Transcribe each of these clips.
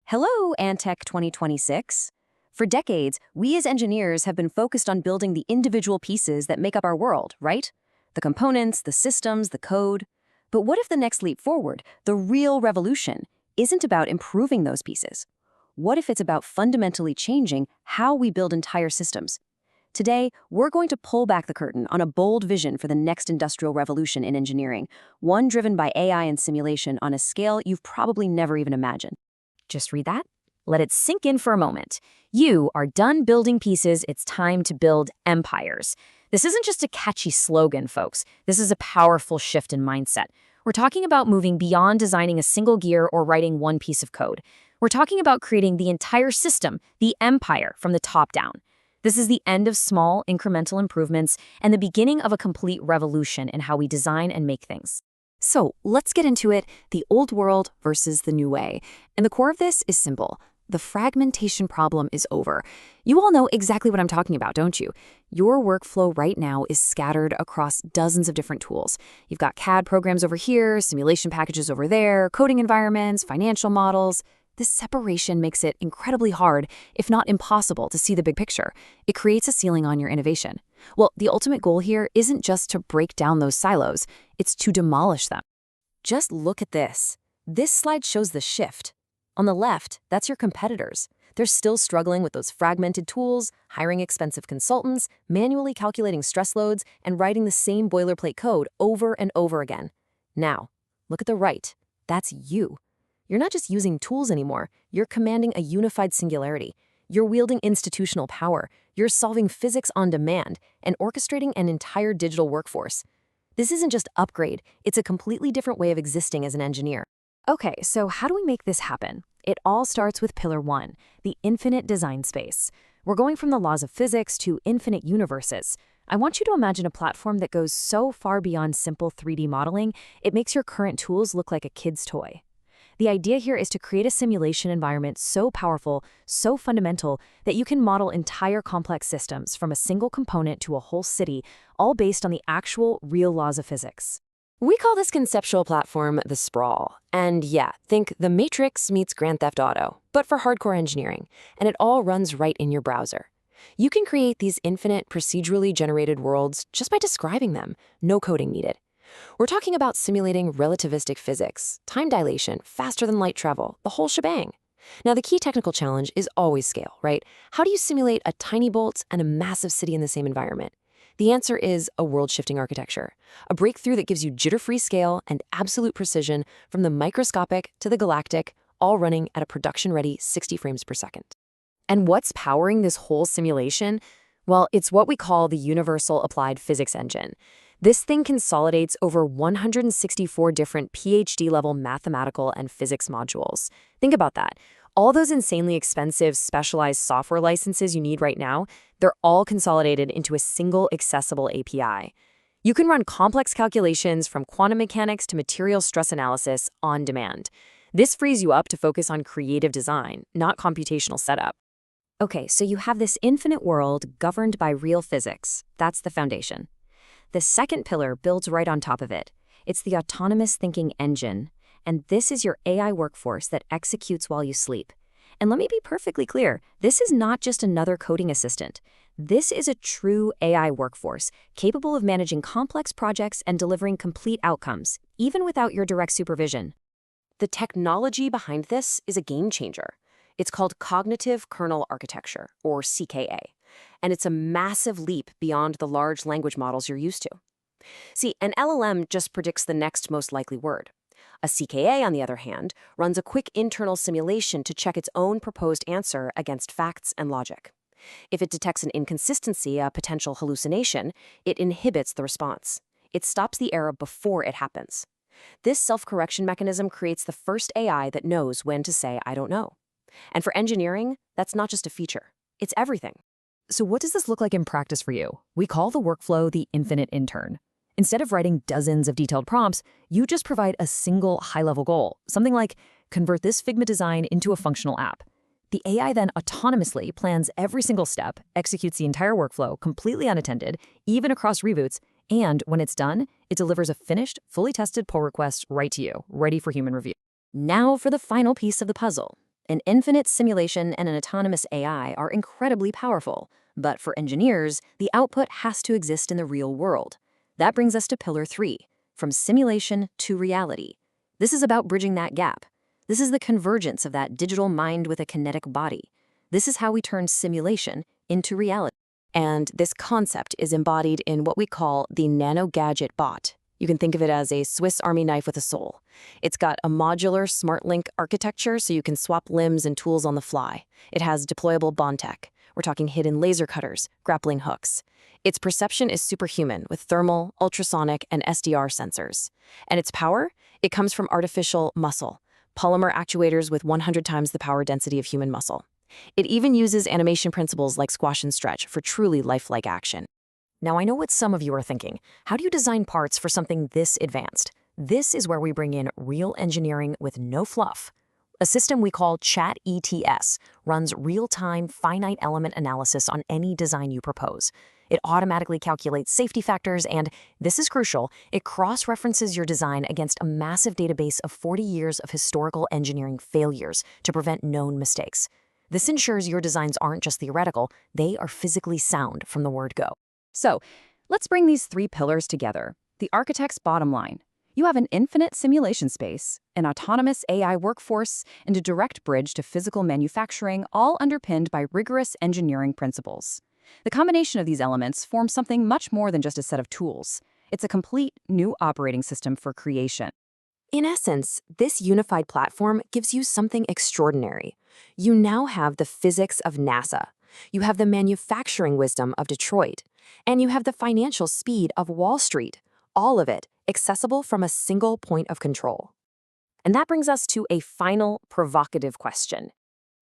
Hello, Antech 2026. For decades, we as engineers have been focused on building the individual pieces that make up our world, right? The components, the systems, the code. But what if the next leap forward, the real revolution, isn't about improving those pieces? What if it's about fundamentally changing how we build entire systems? Today, we're going to pull back the curtain on a bold vision for the next industrial revolution in engineering, one driven by AI and simulation on a scale you've probably never even imagined. Just read that. Let it sink in for a moment. You are done building pieces. It's time to build empires. This isn't just a catchy slogan, folks. This is a powerful shift in mindset. We're talking about moving beyond designing a single gear or writing one piece of code. We're talking about creating the entire system, the empire, from the top down. This is the end of small, incremental improvements and the beginning of a complete revolution in how we design and make things. So let's get into it, the old world versus the new way. And the core of this is simple. The fragmentation problem is over. You all know exactly what I'm talking about, don't you? Your workflow right now is scattered across dozens of different tools. You've got CAD programs over here, simulation packages over there, coding environments, financial models. This separation makes it incredibly hard, if not impossible, to see the big picture. It creates a ceiling on your innovation. Well, the ultimate goal here isn't just to break down those silos, it's to demolish them. Just look at this. This slide shows the shift. On the left, that's your competitors. They're still struggling with those fragmented tools, hiring expensive consultants, manually calculating stress loads, and writing the same boilerplate code over and over again. Now, look at the right. That's you. You're not just using tools anymore. You're commanding a unified singularity. You're wielding institutional power. You're solving physics on demand and orchestrating an entire digital workforce. This isn't just upgrade. It's a completely different way of existing as an engineer. Okay, so how do we make this happen? It all starts with Pillar 1, the infinite design space. We're going from the laws of physics to infinite universes. I want you to imagine a platform that goes so far beyond simple 3D modeling, it makes your current tools look like a kid's toy. The idea here is to create a simulation environment so powerful, so fundamental, that you can model entire complex systems from a single component to a whole city, all based on the actual, real laws of physics. We call this conceptual platform the sprawl. And yeah, think The Matrix meets Grand Theft Auto, but for hardcore engineering, and it all runs right in your browser. You can create these infinite, procedurally generated worlds just by describing them, no coding needed. We're talking about simulating relativistic physics, time dilation, faster than light travel, the whole shebang. Now, the key technical challenge is always scale, right? How do you simulate a tiny bolt and a massive city in the same environment? The answer is a world-shifting architecture, a breakthrough that gives you jitter-free scale and absolute precision from the microscopic to the galactic, all running at a production-ready 60 frames per second. And what's powering this whole simulation? Well, it's what we call the Universal Applied Physics Engine. This thing consolidates over 164 different PhD-level mathematical and physics modules. Think about that. All those insanely expensive, specialized software licenses you need right now, they're all consolidated into a single accessible API. You can run complex calculations from quantum mechanics to material stress analysis on demand. This frees you up to focus on creative design, not computational setup. Okay, so you have this infinite world governed by real physics. That's the foundation. The second pillar builds right on top of it. It's the autonomous thinking engine, and this is your AI workforce that executes while you sleep. And let me be perfectly clear, this is not just another coding assistant. This is a true AI workforce, capable of managing complex projects and delivering complete outcomes, even without your direct supervision. The technology behind this is a game changer. It's called Cognitive Kernel Architecture, or CKA. And it's a massive leap beyond the large language models you're used to. See, an LLM just predicts the next most likely word. A CKA, on the other hand, runs a quick internal simulation to check its own proposed answer against facts and logic. If it detects an inconsistency, a potential hallucination, it inhibits the response. It stops the error before it happens. This self-correction mechanism creates the first AI that knows when to say, I don't know. And for engineering, that's not just a feature. It's everything. So what does this look like in practice for you? We call the workflow the infinite intern. Instead of writing dozens of detailed prompts, you just provide a single high-level goal, something like convert this Figma design into a functional app. The AI then autonomously plans every single step, executes the entire workflow completely unattended, even across reboots, and when it's done, it delivers a finished, fully tested pull request right to you, ready for human review. Now for the final piece of the puzzle. An infinite simulation and an autonomous AI are incredibly powerful, but for engineers, the output has to exist in the real world. That brings us to Pillar 3, from simulation to reality. This is about bridging that gap. This is the convergence of that digital mind with a kinetic body. This is how we turn simulation into reality. And this concept is embodied in what we call the Nano Gadget Bot. You can think of it as a Swiss Army knife with a soul. It's got a modular SmartLink architecture so you can swap limbs and tools on the fly. It has deployable bond tech. We're talking hidden laser cutters, grappling hooks. Its perception is superhuman with thermal, ultrasonic, and SDR sensors. And its power? It comes from artificial muscle, polymer actuators with 100 times the power density of human muscle. It even uses animation principles like squash and stretch for truly lifelike action. Now, I know what some of you are thinking. How do you design parts for something this advanced? This is where we bring in real engineering with no fluff. A system we call ChatETS runs real-time finite element analysis on any design you propose. It automatically calculates safety factors and, this is crucial, it cross-references your design against a massive database of 40 years of historical engineering failures to prevent known mistakes. This ensures your designs aren't just theoretical, they are physically sound from the word go. So, let's bring these 3 pillars together. The architect's bottom line. You have an infinite simulation space, an autonomous AI workforce, and a direct bridge to physical manufacturing, all underpinned by rigorous engineering principles. The combination of these elements forms something much more than just a set of tools. It's a complete new operating system for creation. In essence, this unified platform gives you something extraordinary. You now have the physics of NASA. You have the manufacturing wisdom of Detroit. And you have the financial speed of Wall Street. All of it accessible from a single point of control. And that brings us to a final provocative question.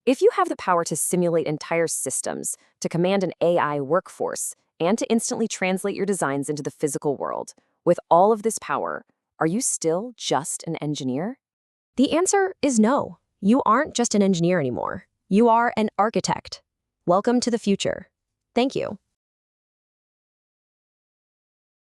If you have the power to simulate entire systems, to command an AI workforce, and to instantly translate your designs into the physical world, with all of this power, are you still just an engineer? The answer is no. You aren't just an engineer anymore. You are an architect. Welcome to the future. Thank you.